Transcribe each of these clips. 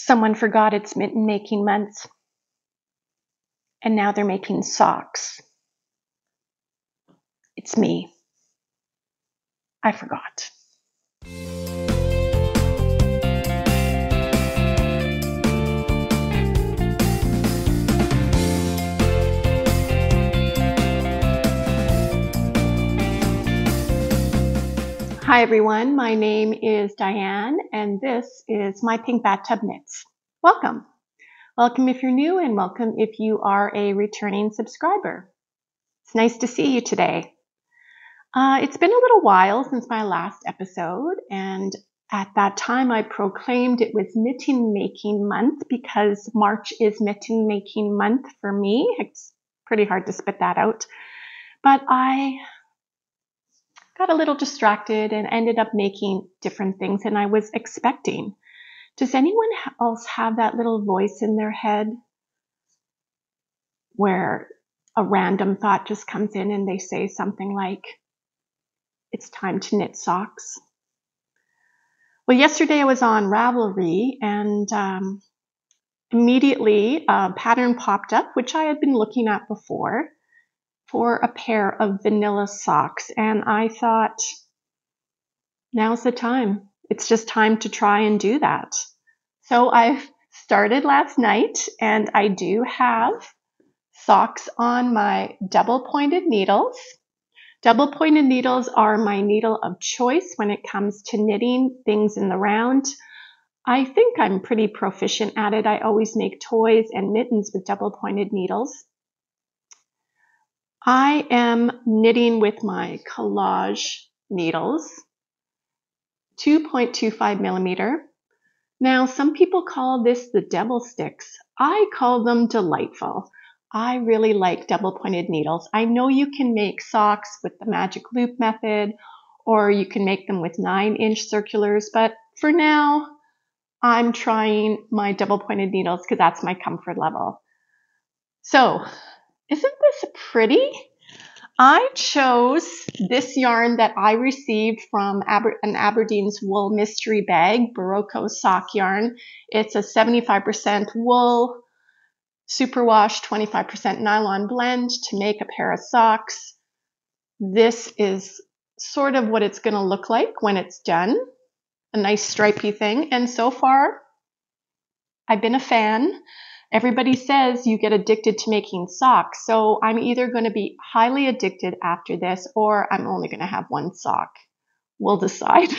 Someone forgot it's mitten making month, and now they're making socks. It's me. I forgot. Hi everyone, my name is Diane and this is My Pink Bathtub Knits. Welcome. Welcome if you're new and welcome if you are a returning subscriber. It's nice to see you today. It's been a little while since my last episode, and at that time I proclaimed it was mitten making month because March is mitten making month for me. It's pretty hard to spit that out, but I got a little distracted and ended up making different things than I was expecting. Does anyone else have that little voice in their head where a random thought just comes in and they say something like, it's time to knit socks? Well, yesterday I was on Ravelry and immediately a pattern popped up, which I had been looking at before, for a pair of vanilla socks. And I thought, now's the time. It's just time to try and do that. So I started last night and I do have socks on my double pointed needles. Double pointed needles are my needle of choice when it comes to knitting things in the round. I think I'm pretty proficient at it. I always make toys and mittens with double pointed needles. I am knitting with my collage needles, 2.25 millimeter. Now, some people call this the devil sticks. I call them delightful. I really like double pointed needles. I know you can make socks with the magic loop method, or you can make them with 9-inch circulars, but for now, I'm trying my double pointed needles because that's my comfort level. So, isn't this pretty? I chose this yarn that I received from an Aberdeen's wool mystery bag, Barocco sock yarn. It's a 75% wool, superwash, 25% nylon blend to make a pair of socks. This is sort of what it's going to look like when it's done. A nice stripy thing. And so far, I've been a fan. Everybody says you get addicted to making socks, so I'm either going to be highly addicted after this or I'm only going to have one sock. We'll decide.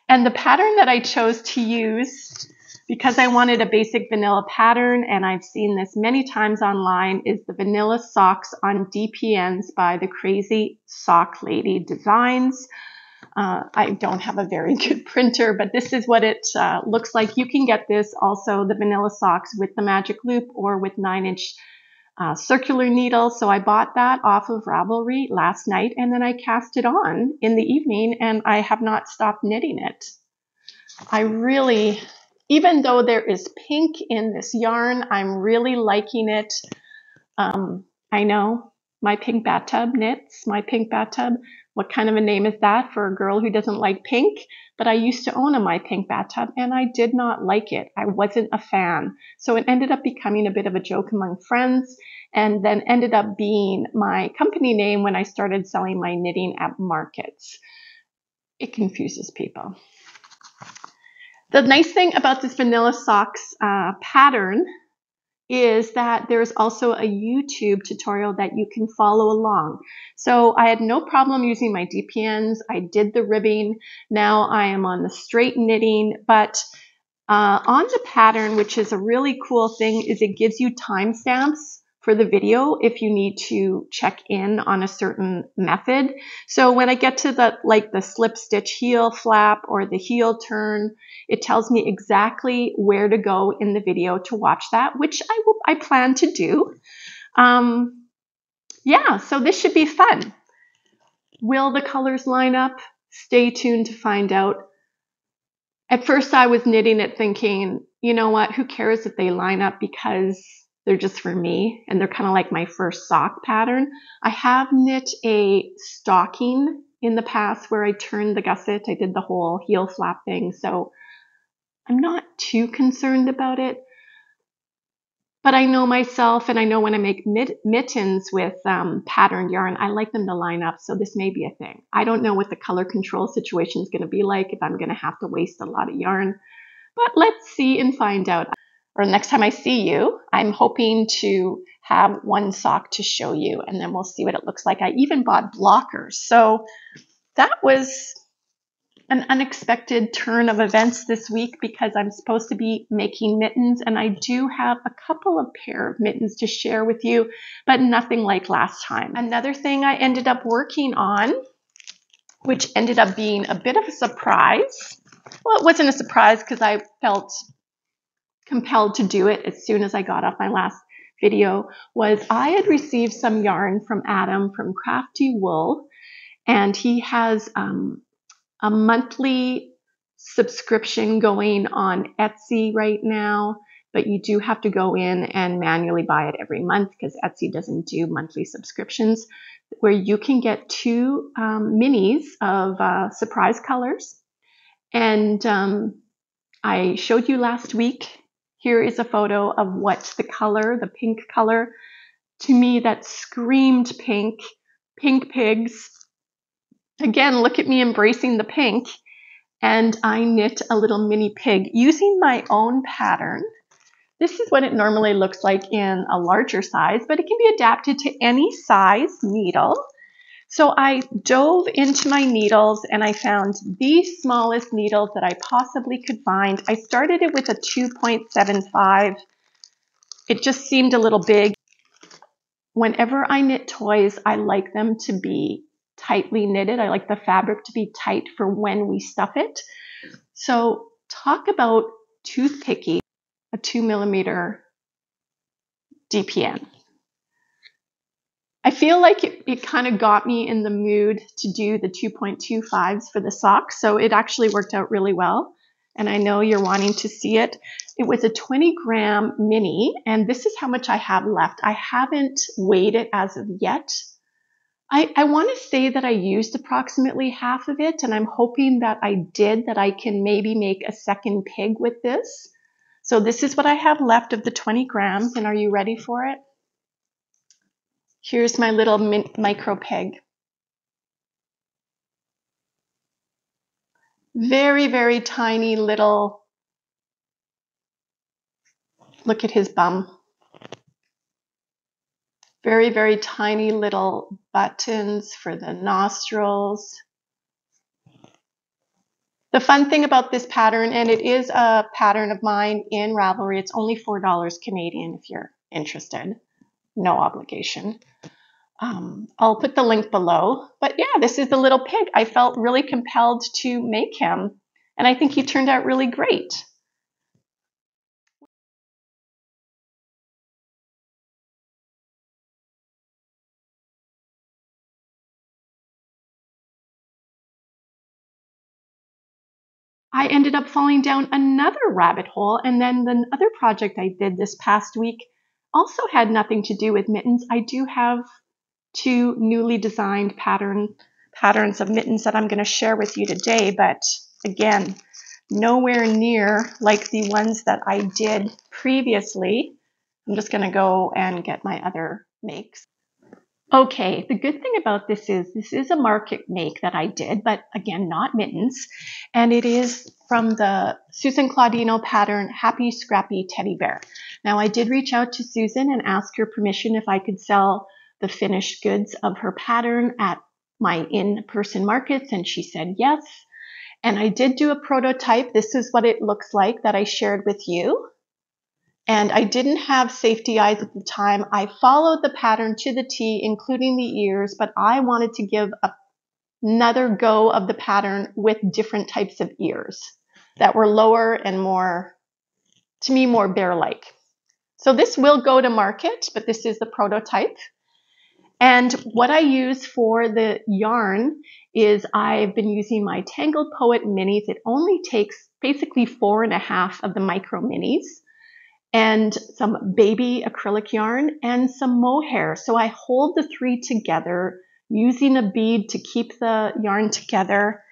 And the pattern that I chose to use, because I wanted a basic vanilla pattern, and I've seen this many times online, is the Vanilla Socks on DPNs by the Crazy Sock Lady Designs. I don't have a very good printer, but this is what it looks like. You can get this also, the vanilla socks, with the magic loop or with 9-inch circular needle. So I bought that off of Ravelry last night, and then I cast it on in the evening, and I have not stopped knitting it. I really, even though there is pink in this yarn, I'm really liking it. I know, My Pink Bathtub knits, My Pink Bathtub. What kind of a name is that for a girl who doesn't like pink? But I used to own a My Pink Bathtub and I did not like it. I wasn't a fan. So it ended up becoming a bit of a joke among friends and then ended up being my company name when I started selling my knitting at markets. It confuses people. The nice thing about this Vanilla Socks pattern is that there's also a YouTube tutorial that you can follow along. So I had no problem using my DPNs. I did the ribbing. Now I am on the straight knitting, but on the pattern, which is a really cool thing, is it gives you timestamps for the video if you need to check in on a certain method. So when I get to the slip stitch heel flap or the heel turn, it tells me exactly where to go in the video to watch that, which I plan to do. Yeah, so this should be fun. Will the colors line up? Stay tuned to find out. At first I was knitting it thinking, you know what, who cares if they line up because they're just for me and they're kind of like my first sock pattern. I have knit a stocking in the past where I turned the gusset. I did the whole heel flap thing. So I'm not too concerned about it. But I know myself, and I know when I make mittens with patterned yarn, I like them to line up, so this may be a thing. I don't know what the color control situation is going to be like, if I'm going to have to waste a lot of yarn. But let's see and find out. Or next time I see you, I'm hoping to have one sock to show you, and then we'll see what it looks like. I even bought blockers. So that was an unexpected turn of events this week because I'm supposed to be making mittens, and I do have a couple of pair of mittens to share with you, but nothing like last time. Another thing I ended up working on, which ended up being a bit of a surprise. Well, it wasn't a surprise because I felt compelled to do it as soon as I got off my last video, was I had received some yarn from Adam from Crafty Wool, and he has a monthly subscription going on Etsy right now, but you do have to go in and manually buy it every month because Etsy doesn't do monthly subscriptions, where you can get 2 minis of surprise colors. And I showed you last week. Here is a photo of what's the color, the pink color. To me, that screamed pink, pink pigs. Again, look at me embracing the pink. And I knit a little mini pig using my own pattern. This is what it normally looks like in a larger size, but it can be adapted to any size needle. So I dove into my needles and I found the smallest needles that I possibly could find. I started it with a 2.75. It just seemed a little big. Whenever I knit toys, I like them to be tightly knitted. I like the fabric to be tight for when we stuff it. So talk about toothpicky, a 2mm DPN. I feel like it kind of got me in the mood to do the 2.25s for the socks, so it actually worked out really well. And I know you're wanting to see it. It was a 20-gram mini, and this is how much I have left. I haven't weighed it as of yet. I want to say that I used approximately half of it, and I'm hoping that I did, that I can maybe make a second pig with this. So this is what I have left of the 20 grams, and are you ready for it? Here's my little micro pig. Very, very tiny little, look at his bum. Very, very tiny little buttons for the nostrils. The fun thing about this pattern, and it is a pattern of mine in Ravelry, it's only $4 Canadian if you're interested. No obligation. I'll put the link below. But yeah, this is the little pig. I felt really compelled to make him, and I think he turned out really great. I ended up falling down another rabbit hole, and then the other project I did this past week also had nothing to do with mittens. I do have 2 newly designed patterns of mittens that I'm going to share with you today, but again, nowhere near like the ones that I did previously. I'm just going to go and get my other makes. Okay, the good thing about this is a market make that I did, but again, not mittens. And it is from the Susan Claudino pattern, Happy Scrappy Teddy Bear. Now, I did reach out to Susan and ask her permission if I could sell the finished goods of her pattern at my in-person markets, and she said yes. And I did do a prototype. This is what it looks like that I shared with you. And I didn't have safety eyes at the time. I followed the pattern to the T, including the ears, but I wanted to give another go of the pattern with different types of ears that were lower and more, to me, more bear-like. So this will go to market, but this is the prototype. And what I use for the yarn is I've been using my Tangled Poet minis. It only takes basically 4.5 of the micro minis, and some baby acrylic yarn and some mohair. So I hold the 3 together using a bead to keep the yarn together.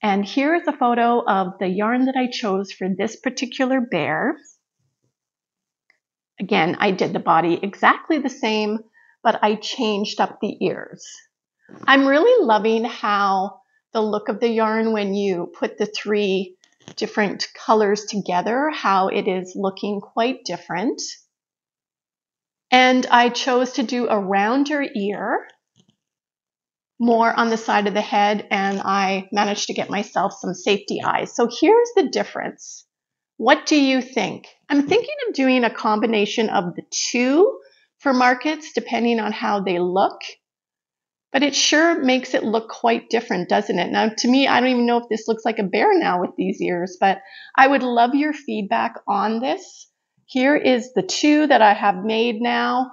And here is a photo of the yarn that I chose for this particular bear. Again, I did the body exactly the same, but I changed up the ears. I'm really loving how the look of the yarn when you put the 3 different colors together, how it is looking quite different. And I chose to do a rounder ear, more on the side of the head, and I managed to get myself some safety eyes. So here's the difference. What do you think? I'm thinking of doing a combination of the 2 for markets, depending on how they look. But it sure makes it look quite different, doesn't it? Now, to me, I don't even know if this looks like a bear now with these ears, but I would love your feedback on this. Here is the 2 that I have made now,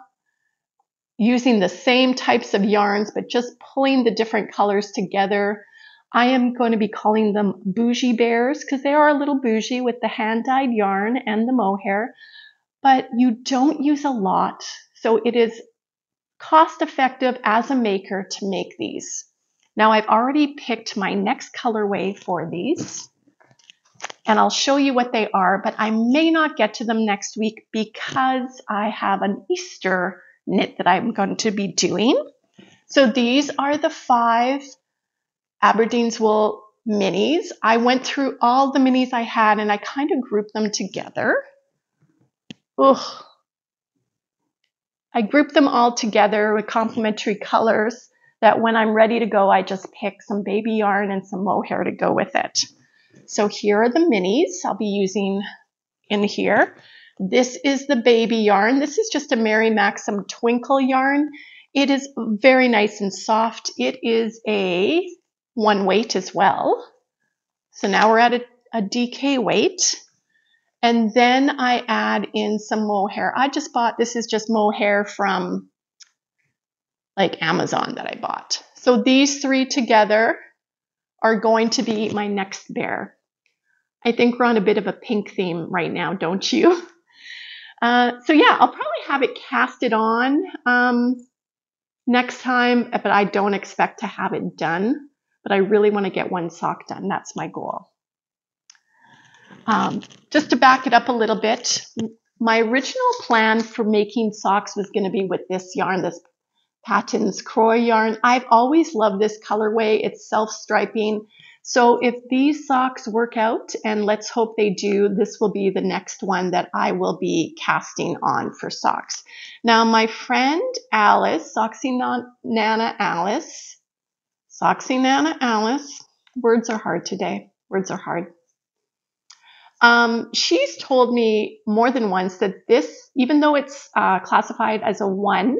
using the same types of yarns, but just pulling the different colors together. I am going to be calling them bougie bears because they are a little bougie with the hand-dyed yarn and the mohair, but you don't use a lot, so it is cost-effective as a maker to make these. Now I've already picked my next colorway for these, and I'll show you what they are, but I may not get to them next week because I have an Easter knit that I'm going to be doing. So these are the 5 Aberdeen's Wool minis. I went through all the minis I had and I kind of grouped them together. Ugh. I grouped them all together with complementary colors that when I'm ready to go, I just pick some baby yarn and some mohair to go with it. So here are the minis I'll be using in here. This is the baby yarn. This is just a Mary Maxim Twinkle yarn. It is very nice and soft. It is a 1 weight as well. So now we're at a DK weight. And then I add in some mohair. I just bought, this is just mohair from like Amazon that I bought. So these 3 together are going to be my next bear. I think we're on a bit of a pink theme right now, don't you? So yeah, I'll probably have it casted on next time, but I don't expect to have it done. But I really want to get 1 sock done. That's my goal. Just to back it up a little bit, my original plan for making socks was going to be with this yarn, this Patton's Croy yarn. I've always loved this colorway. It's self-striping. So if these socks work out, and let's hope they do, this will be the next one that I will be casting on for socks. Now, my friend Alice, Soxy Nana Alice, words are hard today. Words are hard. She's told me more than once that this, even though it's classified as a 1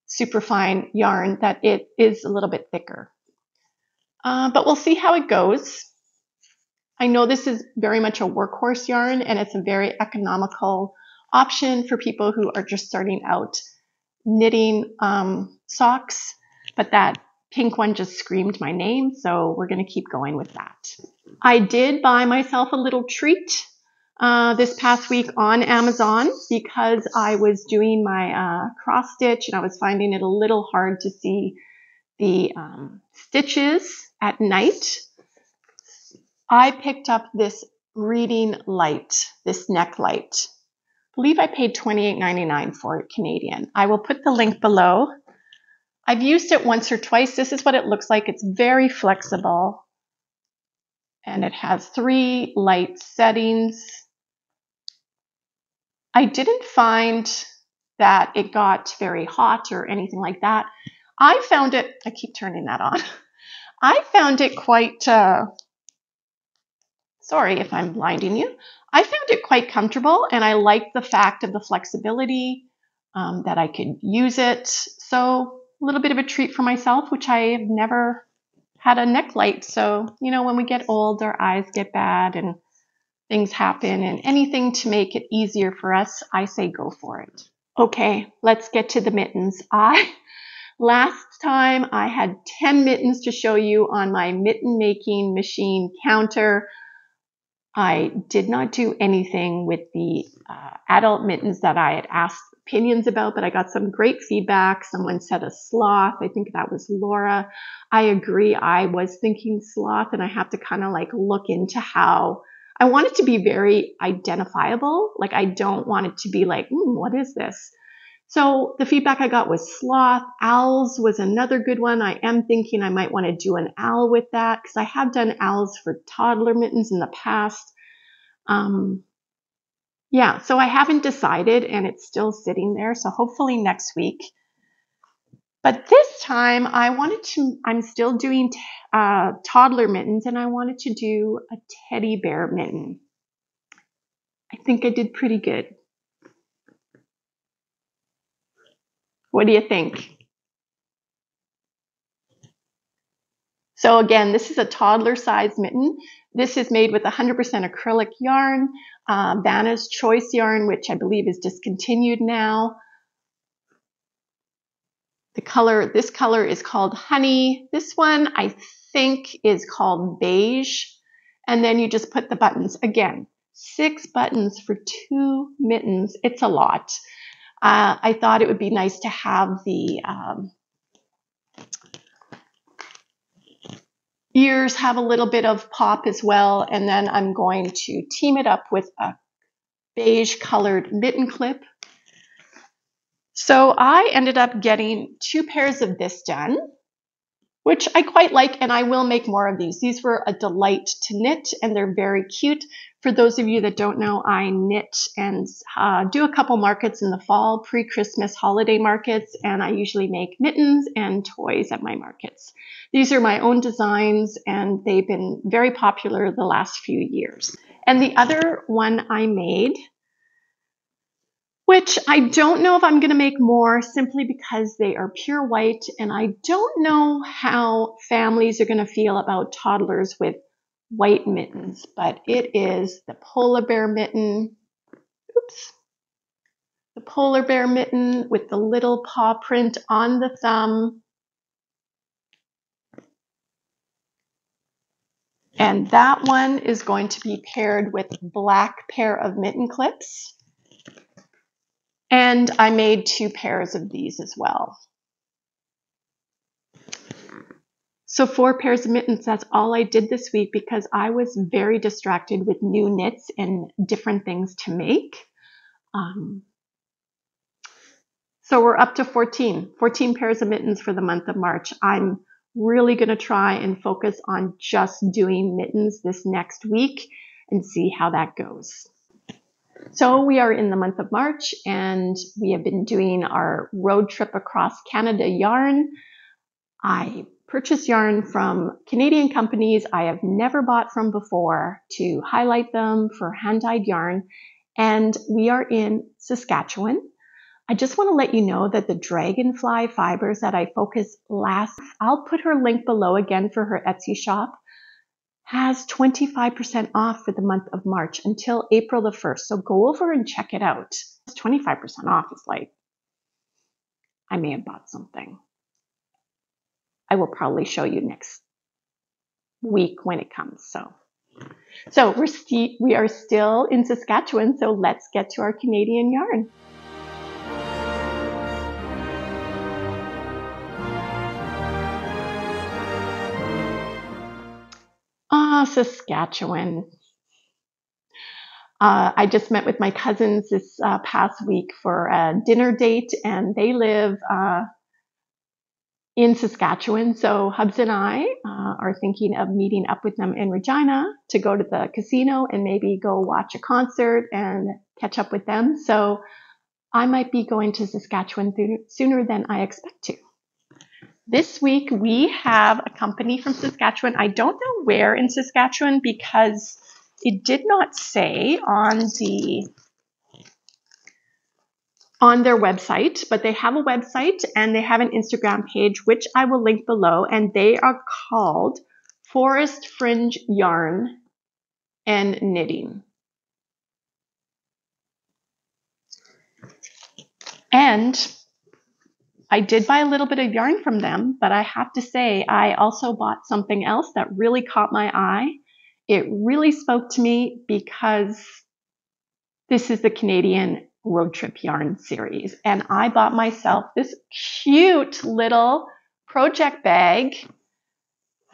superfine yarn, that it is a little bit thicker. But we'll see how it goes. I know this is very much a workhorse yarn, and it's a very economical option for people who are just starting out knitting socks, but that pink one just screamed my name, so we're going to keep going with that. I did buy myself a little treat this past week on Amazon because I was doing my cross stitch and I was finding it a little hard to see the stitches at night. I picked up this reading light, this neck light. I believe I paid $28.99 for it Canadian. I will put the link below. I've used it once or twice. This is what it looks like. It's very flexible. And it has 3 light settings. I didn't find that it got very hot or anything like that. I found it, I keep turning that on. I found it quite, sorry if I'm blinding you. I found it quite comfortable, and I liked the fact of the flexibility, that I could use it. So a little bit of a treat for myself, which I have never had a neck light. So, you know, when we get old, our eyes get bad and things happen, and anything to make it easier for us, I say go for it. Okay, let's get to the mittens. Last time I had 10 mittens to show you on my mitten making machine counter. I did not do anything with the adult mittens that I had asked opinions about, but I got some great feedback. Someone said a sloth. I think that was Laura. I agree. I was thinking sloth, and I have to kind of like look into how I want it to be very identifiable. Like I don't want it to be like, what is this? So the feedback I got was sloth. Owls was another good one. I am thinking I might want to do an owl with that because I have done owls for toddler mittens in the past. Yeah, so I haven't decided and it's still sitting there. So hopefully next week. But this time I'm still doing toddler mittens, and I wanted to do a teddy bear mitten. I think I did pretty good. What do you think? So again, this is a toddler size mitten. This is made with 100% acrylic yarn, Vanna's Choice yarn, which I believe is discontinued now. This color is called Honey. This one I think is called Beige. And then you just put the buttons. Again, 6 buttons for 2 mittens. It's a lot. I thought it would be nice to have the ears have a little bit of pop as well. And then I'm going to team it up with a beige colored mitten clip. So I ended up getting 2 pairs of this done, which I quite like, and I will make more of these. These were a delight to knit, and they're very cute. For those of you that don't know, I knit and do a couple markets in the fall, pre-Christmas holiday markets, and I usually make mittens and toys at my markets. These are my own designs, and they've been very popular the last few years. And the other one I made, which I don't know if I'm going to make more simply because they are pure white, and I don't know how families are going to feel about toddlers with white mittens, but it is the polar bear mitten. Oops. The polar bear mitten with the little paw print on the thumb. And that one is going to be paired with a black pair of mitten clips. And I made 2 pairs of these as well. So 4 pairs of mittens, that's all I did this week because I was very distracted with new knits and different things to make. So we're up to 14 pairs of mittens for the month of March. I'm really going to try and focus on just doing mittens this next week and see how that goes. So we are in the month of March, and we have been doing our road trip across Canada yarn. I purchase yarn from Canadian companies I have never bought from before to highlight them for hand-dyed yarn, and we are in Saskatchewan. I just want to let you know that the Dragonfly fibers that I focused last, I'll put her link below again for her Etsy shop, has 25% off for the month of March until April the 1st. So go over and check it out. 25% off is like, I may have bought something. I will probably show you next week when it comes. So we are still in Saskatchewan, so let's get to our Canadian yarn. Saskatchewan. I just met with my cousins this past week for a dinner date, and they live in Saskatchewan. So Hubs and I are thinking of meeting up with them in Regina to go to the casino and maybe go watch a concert and catch up with them. So I might be going to Saskatchewan sooner than I expect to. This week we have a company from Saskatchewan. I don't know where in Saskatchewan because it did not say on their website, but they have a website and they have an Instagram page, which I will link below, and they are called Forest Fringe Yarn and Knitting. And I did buy a little bit of yarn from them, but I have to say I also bought something else that really caught my eye. It really spoke to me because this is the Canadian road trip yarn series. And I bought myself this cute little project bag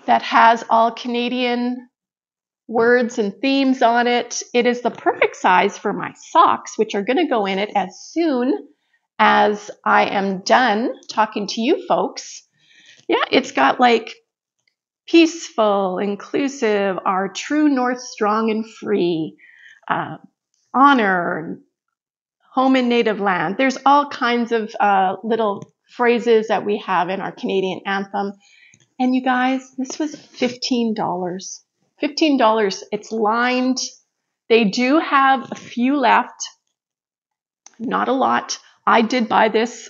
that has all Canadian words and themes on it. It is the perfect size for my socks, which are going to go in it as soon as I am done talking to you folks. Yeah, it's got like peaceful, inclusive, our true north strong and free, honor, home and native land. There's all kinds of little phrases that we have in our Canadian anthem. And you guys, this was $15. $15. It's lined. They do have a few left, not a lot. I did buy this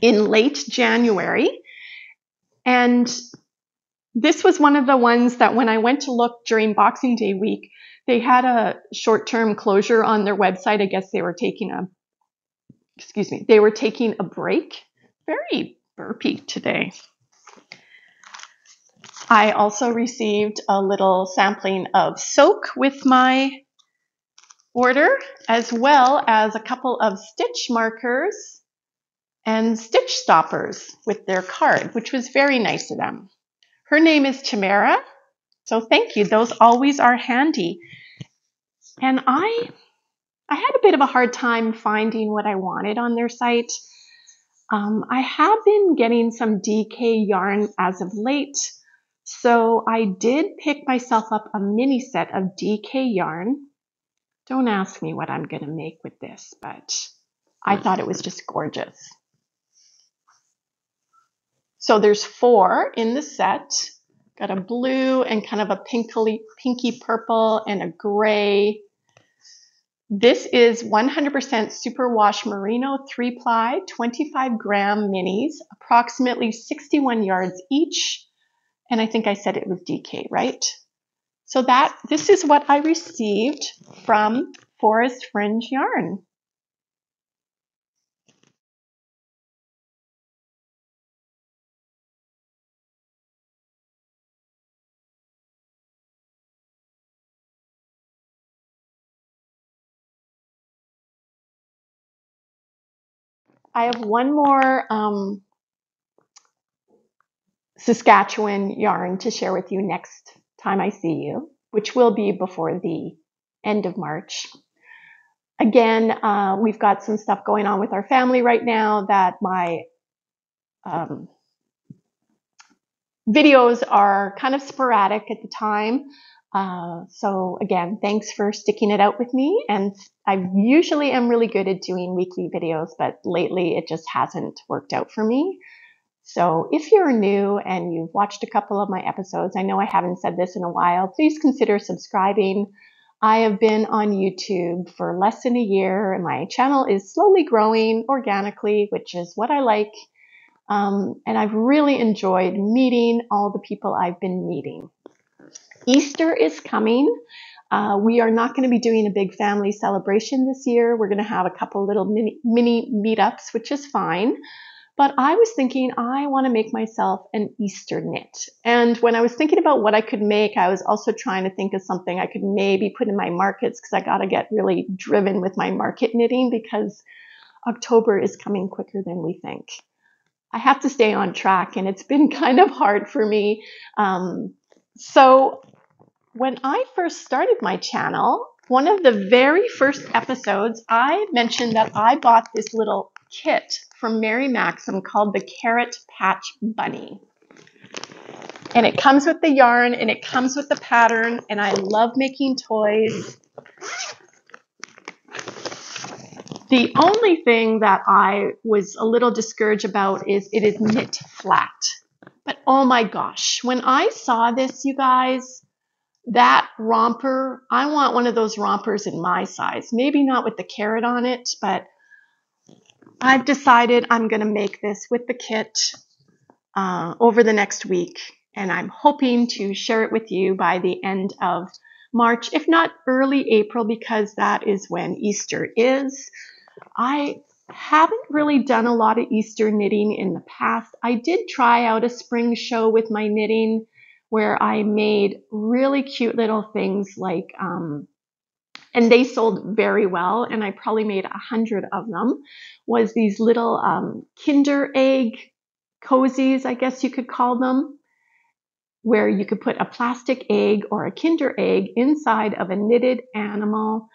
in late January. And this was one of the ones that when I went to look during Boxing Day week, they had a short-term closure on their website. I guess they were taking a break. Very burpy today. I also received a little sampling of soak with my order, as well as a couple of stitch markers and stitch stoppers with their card, which was very nice of them. Her name is Tamara, so thank you. Those always are handy. And I had a bit of a hard time finding what I wanted on their site. I have been getting some DK yarn as of late, so I did pick myself up a mini set of DK yarn. Don't ask me what I'm going to make with this, but I thought it was just gorgeous. So there's 4 in the set. Got a blue and kind of a pinky purple and a gray. This is 100% superwash merino 3-ply, 25-gram minis, approximately 61 yards each. And I think I said it was DK, right? So this is what I received from Forest Fringe Yarn. I have one more Saskatchewan yarn to share with you next time I see you, which will be before the end of March. Again, we've got some stuff going on with our family right now that my videos are kind of sporadic at the time. So again, thanks for sticking it out with me. And I usually am really good at doing weekly videos, but lately it just hasn't worked out for me. So if you're new and you've watched a couple of my episodes, I know I haven't said this in a while, please consider subscribing. I have been on YouTube for less than a year and my channel is slowly growing organically, which is what I like. And I've really enjoyed meeting all the people I've been meeting. Easter is coming. We are not going to be doing a big family celebration this year. We're going to have a couple little mini meetups, which is fine. But I was thinking I want to make myself an Easter knit. And when I was thinking about what I could make, I was also trying to think of something I could maybe put in my markets, because I got to get really driven with my market knitting because October is coming quicker than we think. I have to stay on track and it's been kind of hard for me. So when I first started my channel, one of the very first episodes, I mentioned that I bought this little kit from Mary Maxim called the Carrot Patch Bunny. And it comes with the yarn and it comes with the pattern, and I love making toys. The only thing that I was a little discouraged about is it is knit flat. But oh my gosh, when I saw this, you guys, that romper, I want one of those rompers in my size. Maybe not with the carrot on it, but I've decided I'm going to make this with the kit over the next week. And I'm hoping to share it with you by the end of March, if not early April, because that is when Easter is. I haven't really done a lot of Easter knitting in the past. I did try out a spring show with my knitting where I made really cute little things like and they sold very well, and I probably made 100 of them, was these little Kinder egg cozies, I guess you could call them, where you could put a plastic egg or a Kinder egg inside of a knitted animal,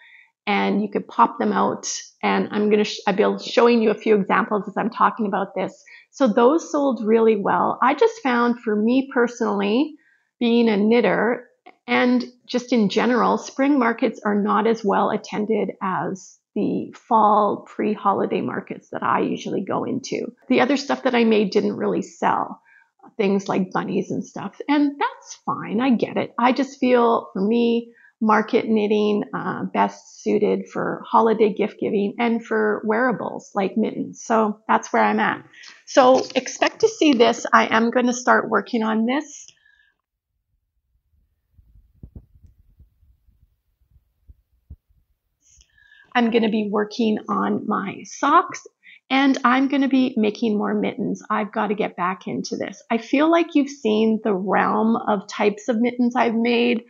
and you could pop them out. And I'll be showing you a few examples as I'm talking about this. So those sold really well. I just found, for me personally, being a knitter, and just in general, spring markets are not as well attended as the fall pre-holiday markets that I usually go into. The other stuff that I made didn't really sell, things like bunnies and stuff, and that's fine. I get it. I just feel, for me, market knitting best suited for holiday gift giving and for wearables like mittens. So that's where I'm at. So expect to see this. I am going to start working on this. I'm going to be working on my socks, and I'm going to be making more mittens. I've got to get back into this. I feel like you've seen the realm of types of mittens I've made.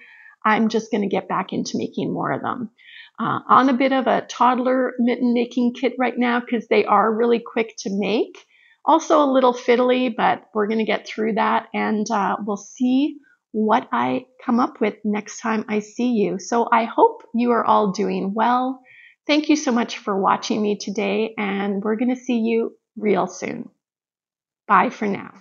I'm just going to get back into making more of them. On a bit of a toddler mitten making kit right now, because they are really quick to make. Also a little fiddly, but we're going to get through that, and we'll see what I come up with next time I see you. So I hope you are all doing well. Thank you so much for watching me today, and we're going to see you real soon. Bye for now.